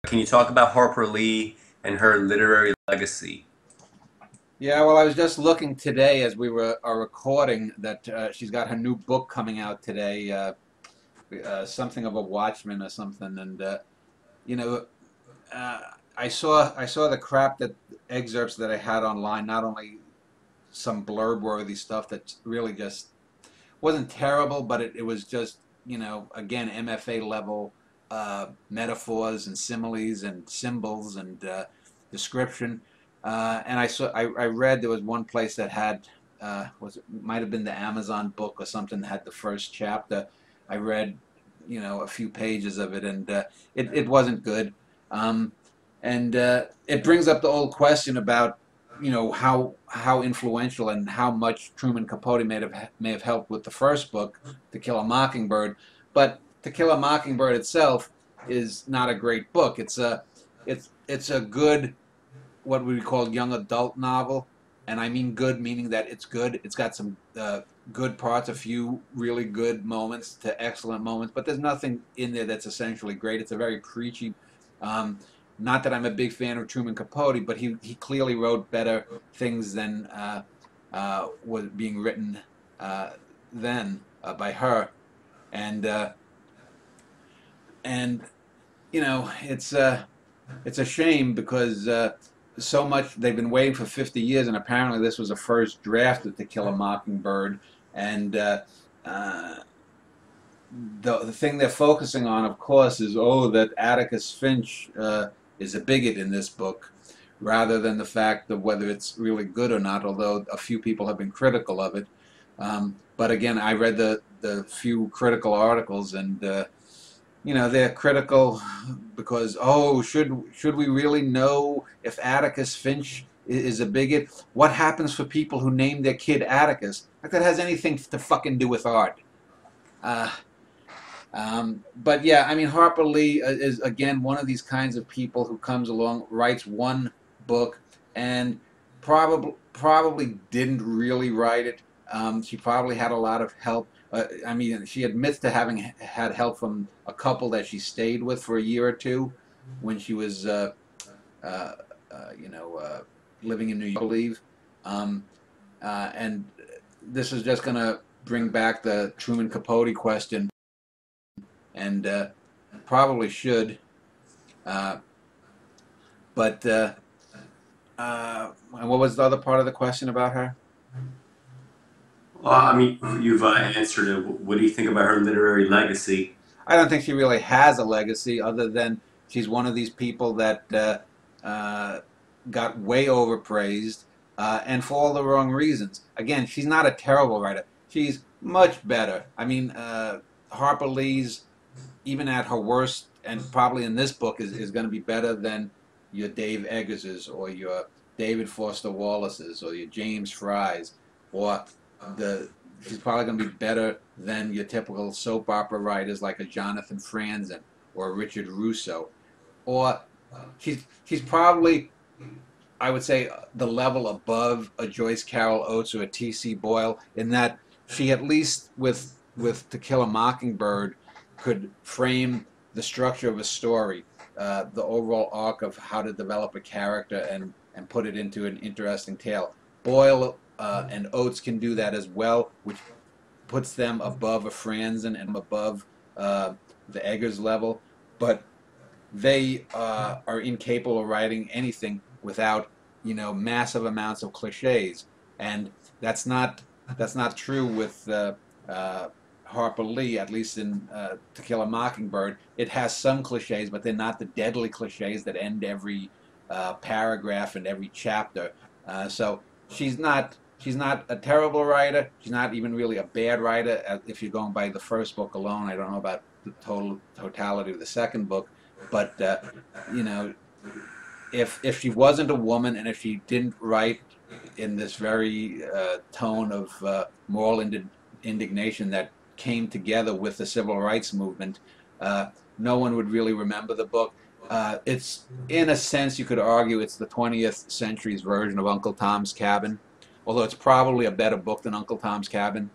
Can you talk about Harper Lee and her literary legacy? Yeah, well, I was just looking today as we are recording that she's got her new book coming out today, something of a Watchman or something, and you know, uh, I saw the crap that excerpts that I had online, not only some blurb-worthy stuff that really just wasn't terrible, but it was just again MFA level metaphors and similes and symbols and description. And I read there was one place that had was it might have been the Amazon book or something that had the first chapter. I read a few pages of it, and it wasn't good. Um, and it brings up the old question about how influential and how much Truman Capote may have helped with the first book, To Kill a Mockingbird. But To Kill a Mockingbird itself is not a great book. It's a good, what we call, young adult novel, and I mean good meaning that it's good. It's got some good parts, a few really good moments to excellent moments, but there's nothing in there that's essentially great. It's a very preachy. Um, Not that I'm a big fan of Truman Capote, but he clearly wrote better things than was being written uh, then by her, and uh, and it's a shame because so much they've been waiting for 50 years, and apparently this was the first draft of To Kill a Mockingbird, and uh, the thing they're focusing on, of course, is that Atticus Finch is a bigot in this book, rather than the fact of whether it's really good or not. Although a few people have been critical of it, but again, I read the few critical articles, and they're critical because should we really know if Atticus Finch is a bigot? What happens for people who name their kid Atticus? Like that has anything to fucking do with art? Uh, but yeah, I mean, Harper Lee is again one of these kinds of people who comes along, writes one book, and probably didn't really write it. She probably had a lot of help. I mean, she admits to having had help from a couple that she stayed with for a year or two when she was, uh, you know, living in New York, I believe. Um, and this is just going to bring back the Truman Capote question, and probably should. Uh, but and what was the other part of the question about her? Well, I mean, you've answered it. What do you think about her literary legacy? I don't think she really has a legacy other than she's one of these people that got way overpraised and for all the wrong reasons. Again, she's not a terrible writer. She's much better. I mean, Harper Lee's, even at her worst, and probably in this book, is going to be better than your Dave Eggers's or your David Foster Wallace's or your James Fry's, or the she's probably going to be better than your typical soap opera writers like a Jonathan Franzen or a Richard Russo, or she's probably, I would say, the level above a Joyce Carol Oates or a T.C. Boyle, in that she, at least with To Kill a Mockingbird, could frame the structure of a story, the overall arc of how to develop a character and put it into an interesting tale. Boyle and Oates can do that as well, which puts them above a Franzen and above the Eggers level. But they are incapable of writing anything without massive amounts of cliches, and that's not true with Harper Lee, at least in To Kill a Mockingbird. It has some cliches, but they're not the deadly cliches that end every paragraph and every chapter. So she's not a terrible writer. She's not even really a bad writer. If you're going by the first book alone, I don't know about the totality of the second book, but you know, if she wasn't a woman and if she didn't write in this very tone of moral indignation that came together with the civil rights movement, no one would really remember the book. It's, in a sense, you could argue it's the 20th century's version of Uncle Tom's Cabin, although it's probably a better book than Uncle Tom's Cabin.